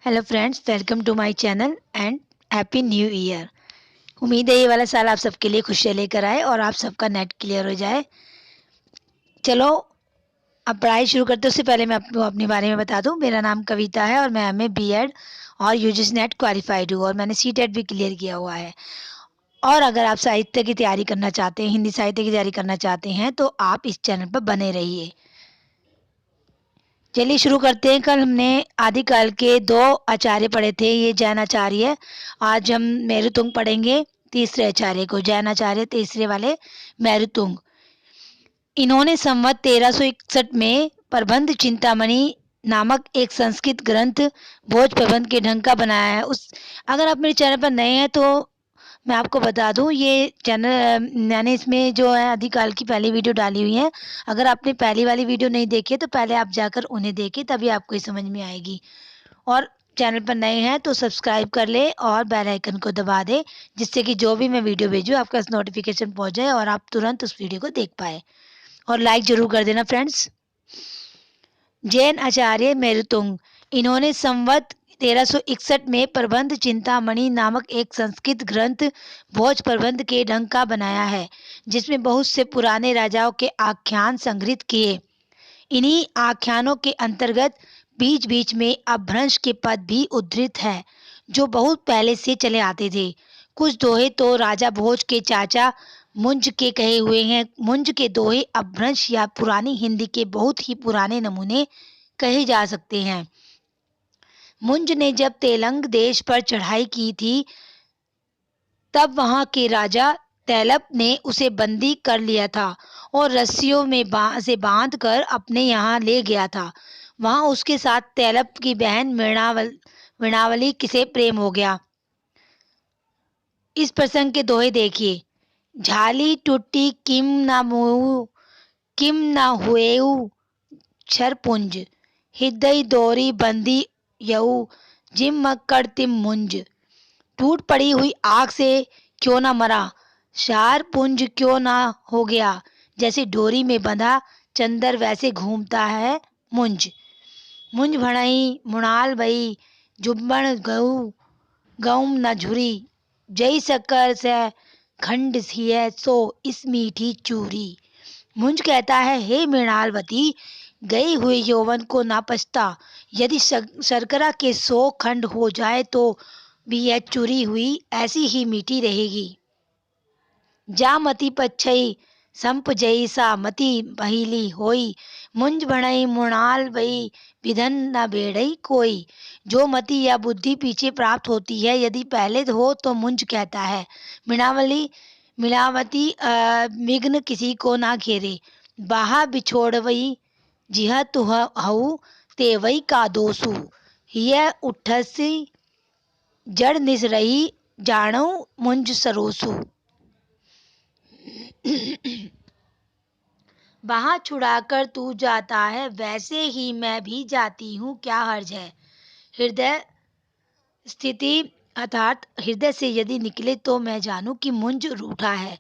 Hello friends, welcome to my channel and happy new year. उम्मीद है ये वाला साल आप सबके लिए खुशियाँ लेकर आए और आप सबका नेट क्लियर हो जाए। चलो अब पढ़ाई शुरू करते उससे पहले मैं आपको अपने बारे में बता दूं। मेरा नाम कविता है और मैं एमए बीएड और यूजीसी नेट क्वालिफाइड हूँ और मैंने सीटेट भी क्लियर किया हुआ है। और अगर आप साहित्य की तैयारी करना चाहते हैं, हिंदी साहित्य की तैयारी करना चाहते हैं, तो आप इस चैनल पर बने रहिए। चलिए शुरू करते हैं। कल हमने आदिकाल के 2 आचार्य पढ़े थे, ये जैन आचार्य। आज हम मेरुतुंग पढ़ेंगे, तीसरे आचार्य को। जैन आचार्य तीसरे वाले मेरुतुंग। इन्होंने संवत 1361 में प्रबंध चिंतामणि नामक एक संस्कृत ग्रंथ भोज प्रबंध के ढंग का बनाया है। उस अगर आप मेरे चैनल पर नए हैं तो मैं आपको बता दूं, ये चैनल मैंने इसमें जो है आदिकाल की पहली वीडियो डाली हुई है। अगर आपने पहली वाली वीडियो नहीं देखी है तो पहले आप जाकर उन्हें देखें, तभी आपको ये समझ में आएगी। और चैनल पर नए हैं तो सब्सक्राइब कर ले और बेल आइकन को दबा दे, जिससे कि जो भी मैं वीडियो भेजूँ आपके पास नोटिफिकेशन पहुंच जाए और आप तुरंत उस वीडियो को देख पाए। और लाइक जरूर कर देना फ्रेंड्स। जैन आचार्य मेरुतुंग, इन्होंने संवत 1361 में प्रबंध चिंतामणि नामक एक संस्कृत ग्रंथ भोज प्रबंध के ढंग का बनाया है, जिसमें बहुत से पुराने राजाओं के आख्यान संग्रहित किए। इन्हीं आख्यानों के अंतर्गत बीच बीच में अपभ्रंश के पद भी उद्धृत है, जो बहुत पहले से चले आते थे। कुछ दोहे तो राजा भोज के चाचा मुंज के कहे हुए हैं। मुंज के दोहे अपभ्रंश या पुरानी हिंदी के बहुत ही पुराने नमूने कहे जा सकते हैं। मुंज ने जब तेलंग देश पर चढ़ाई की थी, तब वहां के राजा तैलप ने उसे बंदी कर लिया था और रस्सियों में से बांध कर अपने यहाँ ले गया था। वहां उसके साथ तैलप की बहन मृणावली से प्रेम हो गया। इस प्रसंग के दोहे देखिए। झाली टूटी किम न मुऊ, किम न हुएऊ छरपुंज, हृदय दोरी बंदी यऊ, जिम मक्कड़ तिम मुंज। टूट पड़ी हुई आग से क्यों ना मरा, शार पुंज क्यों ना हो गया, जैसे डोरी में बंधा चंदर वैसे घूमता है मुंज। मुंज भणई मुणाल बई, जुब्बन गऊ गऊम न झुरी, जई शक्कर से खंड सिय सो इस मीठी चूरी। मुंज कहता है, हे मृणालवती, गई हुई यौवन को ना पछता। यदि शर्करा के 100 खंड हो जाए तो भी यह चूरी हुई ऐसी ही मीठी रहेगी। जा मति पच्छई संप जई सा मति पहीली होई, मुंज भणई मुणाल वई, विधन न बेड़ई कोई। जो मति या बुद्धि पीछे प्राप्त होती है, यदि पहले हो तो मुंज कहता है। मृणावली मिलावती विघ्न किसी को ना घेरे, बाहा बिछोड़वई जिह तुह हऊ, तेवई का दोसु, हिय उठसी जड़ निस रही, जाणो मुंज सरोसु। वहां छुड़ाकर तू जाता है, वैसे ही मैं भी जाती हूँ, क्या हर्ज है। हृदय स्थिति अर्थात हृदय से यदि निकले तो मैं जानूं कि मुंज रूठा है।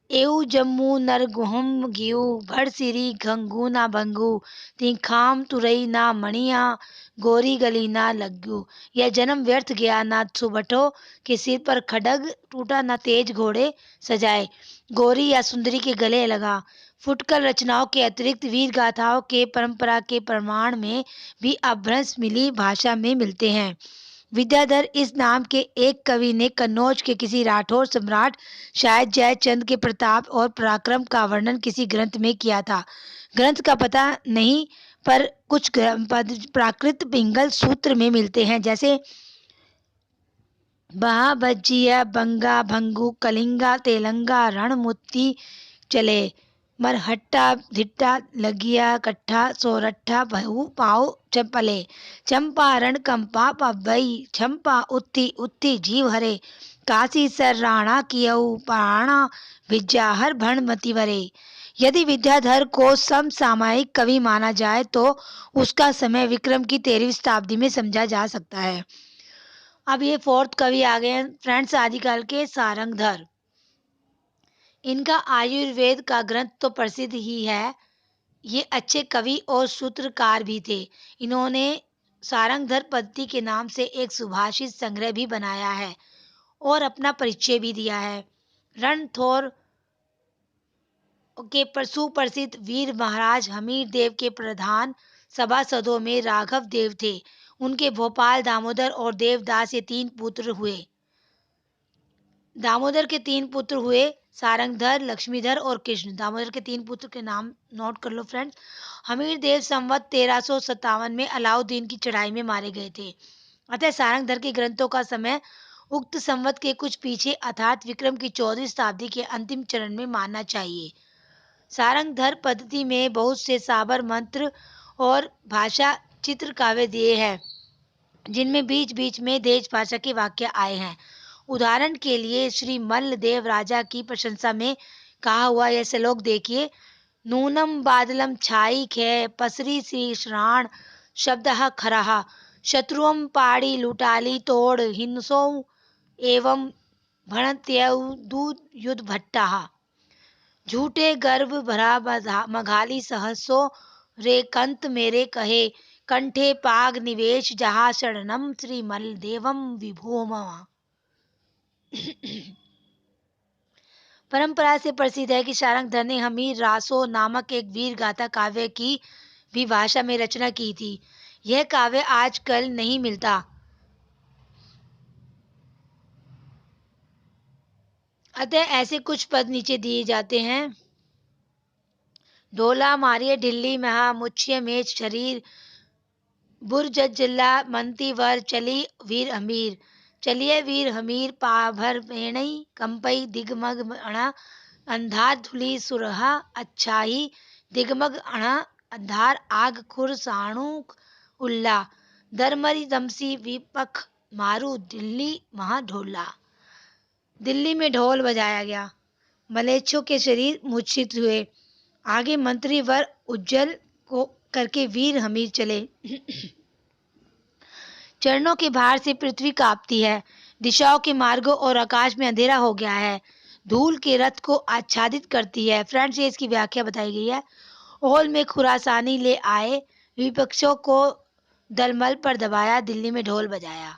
एऊ जम्मू नरगुहम गियू, भर सिरी घंगू ना भंगू, तीखाम तुरई ना मणिया, गोरी गली ना लग्गू। यह जन्म व्यर्थ गया ना सुबठो के सिर पर खडग टूटा, ना तेज घोड़े सजाए गोरी या सुंदरी के गले लगा। फुटकर रचनाओं के अतिरिक्त वीर गाथाओं के परंपरा के प्रमाण में भी अपभ्रंश मिली भाषा में मिलते हैं। विद्याधर इस नाम के एक कवि ने कन्नौज के किसी राठौर सम्राट, शायद जयचंद के प्रताप और पराक्रम का वर्णन किसी ग्रंथ में किया था। ग्रंथ का पता नहीं, पर कुछ प्राकृत पिंगल सूत्र में मिलते हैं, जैसे बहा भज्जिया बंगा भंगू कलिंगा तेलंगा रणमुत्ती चले, मरहट्टा धिट्टा लगिया कट्ठा सोरठा बहु पाओ चपले, चंपारण कंपा पवई चंपा उत्थी उत्थी जीव हरे, काशी सर राणा कियऊ प्राणा विद्याहर भणमति वरे। यदि विद्याधर को समसामयिक कवि माना जाए तो उसका समय विक्रम की 13वीं शताब्दी में समझा जा सकता है। अब ये 4th कवि आ गए हैं फ्रेंड्स, आदिकाल के सारंगधर। इनका आयुर्वेद का ग्रंथ तो प्रसिद्ध ही है। ये अच्छे कवि और सूत्रकार भी थे। इन्होंने सारंगधर पद्धति के नाम से एक सुभाषित संग्रह भी बनाया है और अपना परिचय भी दिया है। रणथोर के सुप्रसिद्ध वीर महाराज हमीर देव के प्रधान सभासदों में राघव देव थे। उनके भोपाल, दामोदर और देवदास ये 3 पुत्र हुए। दामोदर के 3 पुत्र हुए, सारंगधर, लक्ष्मीधर और कृष्ण। दामोदर के 3 पुत्र के नाम नोट कर लो फ्रेंड्स। हमीर देव संवत 1357 में अलाउद्दीन की चढ़ाई में मारे गए थे। अतः सारंगधर के ग्रंथों का समय उक्त संवत के कुछ पीछे अर्थात विक्रम की 14वीं शताब्दी के अंतिम चरण में मानना चाहिए। सारंगधर पद्धति में बहुत से साबर मंत्र और भाषा चित्र काव्य दिए हैं, जिनमें बीच बीच में देश भाषा के वाक्य आए हैं। उदाहरण के लिए श्री मल्लदेव राजा की प्रशंसा में कहा हुआ यह श्लोक देखिए। नूनम बादलम छाई खे पसरी सी श्राण शब्दः खरः शत्रुओं पाड़ी लुटाली तोड़ हिंसो एवं भणत्यौ युद्ध भट्टाः झूठे गर्भ भरा मघाली सहसो रे कंत मेरे कहे कंठे पाग निवेश जहा शरणम श्री मलदेवम विभोम। परंपरा से प्रसिद्ध है कि सारंगधर ने हमीर रासो नामक एक वीर गाथा काव्य की भी भाषा में रचना की थी। यह काव्य आजकल नहीं मिलता। अतः ऐसे कुछ पद नीचे दिए जाते हैं। ढोला मारिए ढिल्ली महा मुच्छ्य मेच शरीर बुरजज्जला मंती वर चली वीर हमीर चलिए वीर हमीर पाभर पेणई कंपई दिगमग अणा अंधार धुली सुरहा अच्छाही दिगमग अणा अंधार आग खुर साणुक उल्ला दरमरी दमसी विपख मारू दिल्ली महा ढोला। दिल्ली में ढोल बजाया गया, मलेच्छों के शरीर मूर्छित हुए, आगे मंत्री वर उज्जल को करके वीर हमीर चले। चरणों के भार से पृथ्वी कांपती है, दिशाओं के मार्गों और आकाश में अंधेरा हो गया है, धूल के रथ को आच्छादित करती है। फ्रेंड्स, ये इसकी व्याख्या बताई गई है। ओल में खुरासानी ले आए, विपक्षों को दलमल पर दबाया, दिल्ली में ढोल बजाया।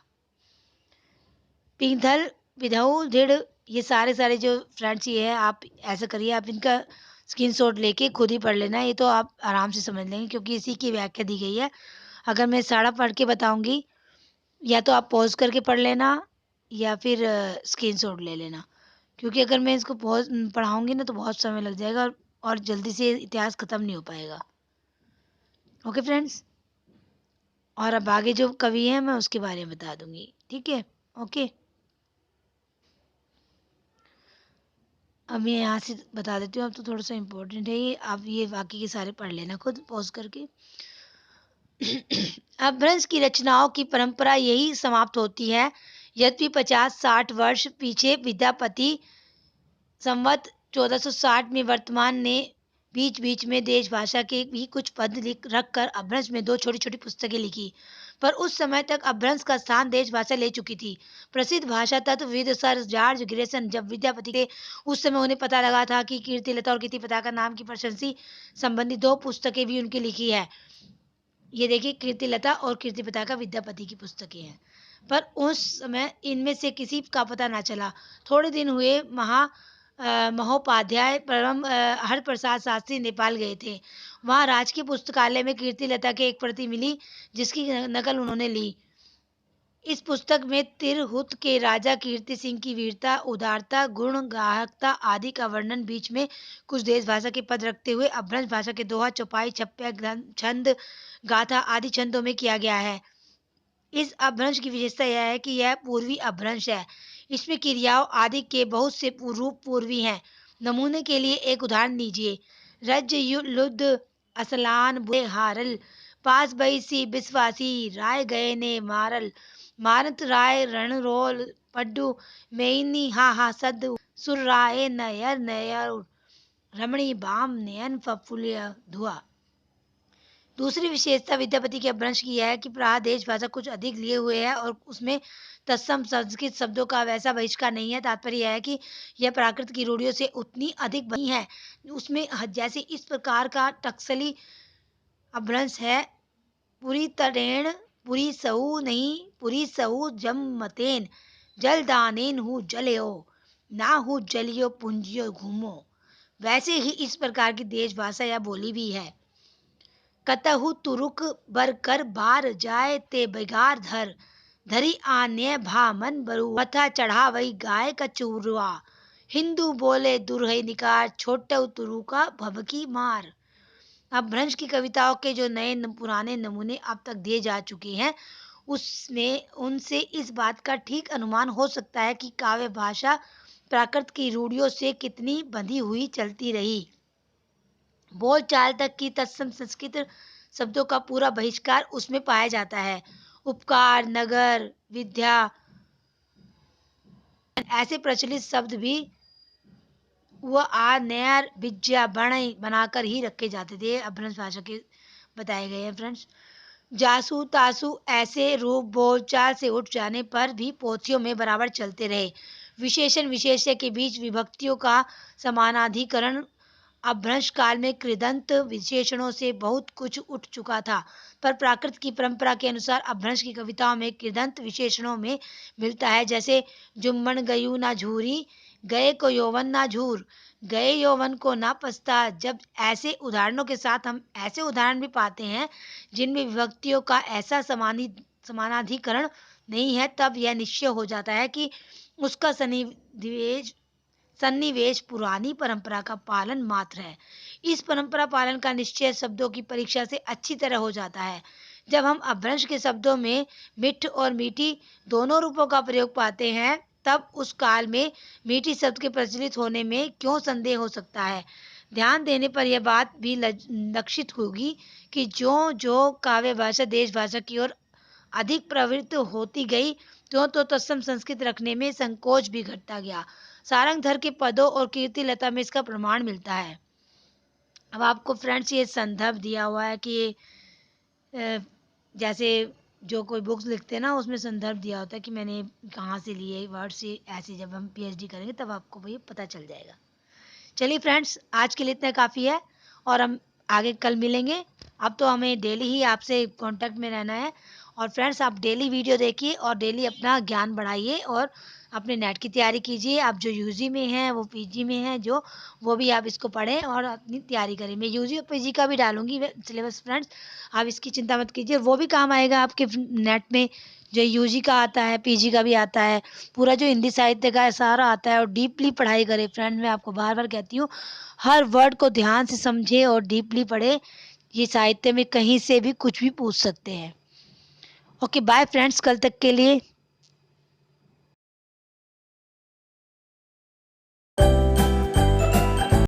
पिंगल विधऊ दृढ़, ये सारे जो फ्रेंड्स ये है, आप ऐसा करिए, आप इनका स्क्रीनशॉट लेके खुद ही पढ़ लेना। ये तो आप आराम से समझ लेंगे क्योंकि इसी की व्याख्या दी गई है। अगर मैं सारा पढ़ के बताऊंगी, या तो आप पॉज करके पढ़ लेना या फिर स्क्रीनशॉट ले लेना, क्योंकि अगर मैं इसको पॉज पढ़ाऊंगी ना तो बहुत समय लग जाएगा और जल्दी से इतिहास ख़त्म नहीं हो पाएगा। ओके फ्रेंड्स, और अब आगे जो कवि हैं मैं उसके बारे में बता दूंगी, ठीक है। ओके, अब मैं यहाँ से बता देती हूँ। अब तो थोड़ा सा इम्पोर्टेंट है ये, आप ये बाकी के सारे पढ़ लेना खुद पॉज करके। अपभ्रंश की रचनाओं की परंपरा यही समाप्त होती है। यद्यपि 50-60 वर्ष पीछे विद्यापति संवत 1460 में वर्तमान ने बीच बीच में देश भाषा के भी कुछ पद लिख रख कर अपभ्रंश में 2 छोटी छोटी पुस्तकें लिखी, पर उस समय तक अपभ्रंश का स्थान देश भाषा ले चुकी थी। प्रसिद्ध भाषा तत्वविद सर जॉर्ज ग्रेसन जब विद्यापति के उस समय उन्हें पता लगा था कि कीर्तिलता और कीर्ति पताका नाम की प्रशंसी संबंधी 2 पुस्तकें भी उनकी लिखी है। ये देखिए, कीर्तिलता और कीर्ति पताका विद्यापति की पुस्तकें हैं, पर उस समय इनमें से किसी का पता ना चला। थोड़े दिन हुए महोपाध्याय परम हरप्रसाद शास्त्री नेपाल गए थे। वहाँ राजकीय पुस्तकालय में कीर्तिलता की एक प्रति मिली, जिसकी नकल उन्होंने ली। इस पुस्तक में तिरहुत के राजा कीर्ति सिंह की वीरता, उदारता, गुण, गाहकता आदि का वर्णन, बीच में कुछ देश भाषा के पद रखते हुए अपभ्रंश भाषा के दोहा, चौपाई, छप्पय, छंद, गाथा आदि छंदों में किया गया है। इस अपभ्रंश की विशेषता यह है कि यह पूर्वी अपभ्रंश है। इसमें क्रियाओं आदि के बहुत से रूप पूर्वी हैं। नमूने के लिए एक उदाहरण लीजिए। रज लुद्ध असलान बुए हारल पास बई सी बिस्वासी राय गए ने मारल मारत राय रणरोल पड्डू मेइनी हा हा सद सुर राय नयर नयर रमणी बाम नयन फफुल्य धुआ। दूसरी विशेषता विद्यापति के अपभ्रंश की यह है कि प्राह देश भाषा कुछ अधिक लिए हुए है और उसमें तत्सम संस्कृत शब्दों का वैसा बहिष्कार नहीं है। तात्पर्य यह है कि यह प्राकृत की रूढ़ियों से उतनी अधिक बनी है। उसमें जैसे इस प्रकार का टकसली अपभ्रंश है, पूरी तरेण पुरी सहू नहीं, पुरी सहू जममतेन, जलदानेन हूँ जलयो, ना हूँ जलियो पुंजियो घूमो। वैसे ही इस प्रकार की देश भाषा या बोली भी है। कतहु तुरुक बर कर बार जाए ते बिगार धर, धरी आने भा मन बरु वथा चढ़ा वही गाय का चूरवा। हिंदू बोले दुरहे निकार, छोटऊ तुरु का भभकी मार। अब भ्रंश की कविताओं के जो नए पुराने नमूने अब तक दिए जा चुके हैं, उसमें उनसे इस बात का ठीक अनुमान हो सकता है कि काव्य भाषा प्राकृत की रूढ़ियों से कितनी बंधी हुई चलती रही। बोल चाल तक की तत्सम संस्कृत शब्दों का पूरा बहिष्कार उसमें पाया जाता है। उपकार, नगर, विद्या ऐसे प्रचलित शब्द भी वह आ नया विद्या बण बनाकर ही रखे जाते थे। अपभ्रंश भाषा के बताए गए हैं फ्रेंड्स। जासू तासू ऐसे रूप बोलचाल से उठ जाने पर भी पोथियों में बराबर चलते रहे। विशेषण विशेष्य के बीच विभक्तियों का समानाधिकरण अपभ्रंश काल में कृदंत विशेषणों से बहुत कुछ उठ चुका था, पर प्राकृत की परंपरा के अनुसार अपभ्रंश की कविताओं में कृदंत विशेषणों में मिलता है, जैसे जुम्मन गयू ना झूरी, गए को यौवन ना झूर, गए यौवन को ना पछता। जब ऐसे उदाहरणों के साथ हम ऐसे उदाहरण भी पाते हैं जिनमें विभक्तियों का ऐसा समानाधिकरण नहीं है, तब यह निश्चय हो जाता है कि उसका सन्निवेश पुरानी परंपरा का पालन मात्र है। इस परंपरा पालन का निश्चय शब्दों की परीक्षा से अच्छी तरह हो जाता है। जब हम अपभ्रंश के शब्दों में मिठ और मीठी दोनों रूपों का प्रयोग पाते हैं, तब उस काल में मीठी शब्द के प्रचलित होने में क्यों संदेह हो सकता है। ध्यान देने पर यह बात भी लक्षित होगी कि जो जो काव्य भाषा देश भाषा की ओर अधिक प्रवृत्त होती गई, त्यों तो तत्सम संस्कृत रखने में संकोच भी घटता गया। सारंगधर के पदों और कीर्ति लता में इसका प्रमाण मिलता है। अब आपको फ्रेंड्स ये संदर्भ दिया हुआ है कि जैसे जो कोई बुक्स लिखते हैं ना, उसमें संदर्भ दिया होता है कि मैंने कहाँ से लिए वर्ड से। ऐसे जब हम पीएचडी करेंगे तब आपको वही पता चल जाएगा। चलिए फ्रेंड्स, आज के लिए इतना काफ़ी है और हम आगे कल मिलेंगे। अब तो हमें डेली ही आपसे कांटेक्ट में रहना है। और फ्रेंड्स, आप डेली वीडियो देखिए और डेली अपना ज्ञान बढ़ाइए और अपने नेट की तैयारी कीजिए। आप जो यूजी में हैं, वो पीजी में हैं, जो वो भी आप इसको पढ़ें और अपनी तैयारी करें। मैं यूजी और पीजी का भी डालूंगी सिलेबस फ्रेंड्स, आप इसकी चिंता मत कीजिए। वो भी काम आएगा आपके नेट में। जो यूजी का आता है, पीजी का भी आता है, पूरा जो हिंदी साहित्य का है सारा आता है। और डीपली पढ़ाई करें फ्रेंड, मैं आपको बार बार कहती हूँ, हर वर्ड को ध्यान से समझे और डीपली पढ़े। ये साहित्य में कहीं से भी कुछ भी पूछ सकते हैं। ओके बाय फ्रेंड्स, कल तक के लिए